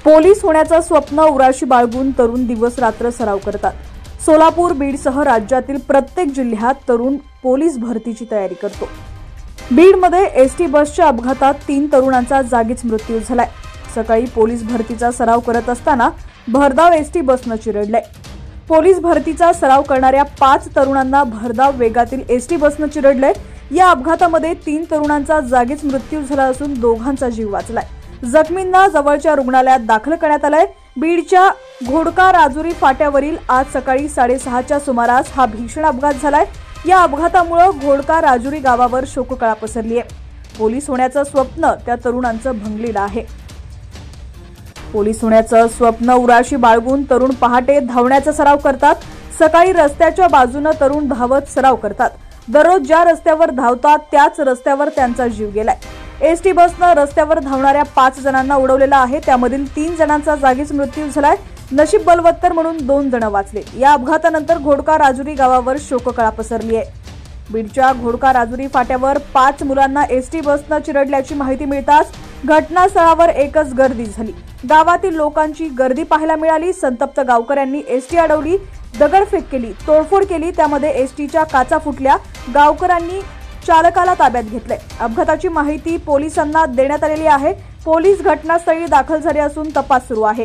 Police होण्याचं स्वप्न उराशी बाळगून तरुण दिवस रात्र सराव करतात। सोलापूर, बीडसह राज्यातील प्रत्येक जिल्ह्यात तरुण पोलीस भरतीची तयारी करतो। बीडमध्ये एसटी बसच्या अपघातात 3 तरुणांचा जागीच मृत्यू झालाय। सकाळी पोलीस भरतीचा सराव करत असताना भरधाव एसटी बसनं चिरडलंय। पोलीस भरतीचा सराव करणाऱ्या 5 तरुणांना भरधाव वेगातील एसटी बसनं चिरडलंय। या अपघातामध्ये 3 तरुणांचा जागीच मृत्यू झाला असून दोघांचा जीव वाचलाय। जखमींना जवळच्या रुग्णालयात दाखल करण्यात आलंय। बीडच्या घोडका राजुरी फाट्यावरील आज सकाळी 6:30च्या सुमारास हा भीषण अपघात झालाय। या अपघातामुळे घोडका राजुरी गावावर शोककळा पसरली आहे। पोलीस होण्याचं स्वप्न त्या तरुणांचं भंगलेलं आहे। पोलीस होण्याचं स्वप्न उराशी बाळगून तरुण पहाटे धावण्याचा सराव करतात। सकाळी रस्त्याच्या बाजूने तरुण धावत सराव करतात। दररोज ज्या रस्त्यावर धावतात त्याच रस्त्यावर त्यांचा जीव गेलाय। एसटी बसनं रस्त्यावर धावणाऱ्या 5 जणांना उडवलेलं आहे। त्यामधील 3 जणांचा जागीच मृत्यू झालाय। नशीब बलवत्तर म्हणून 2 जण वाचले। या अपघातानंतर घोडका राजुरी गावावर शोककळा पसरली आहे। बीडच्या घोडका राजुरी फाट्यावर 5 मुलांना एसटी बसनं चिरडल्याची माहिती मिळताच घटनास्थळावर एकच गर्दी झाली। गावातील लोकांची गर्दी पाहायला मिळाली। संतप्त गावकऱ्यांनी एसटी अडवली, दगडफेक केली, तोडफोड केली। त्यामध्ये एसटीच्या काचा फुटल्या। गावकऱ्यांनी चालकाला ताब्यात घेतले। अपघाताची माहिती पोलिसांना देण्यात आलेली आहे। पोलीस घटनास्थळी दाखल झाले असून तपास सुरू आहे।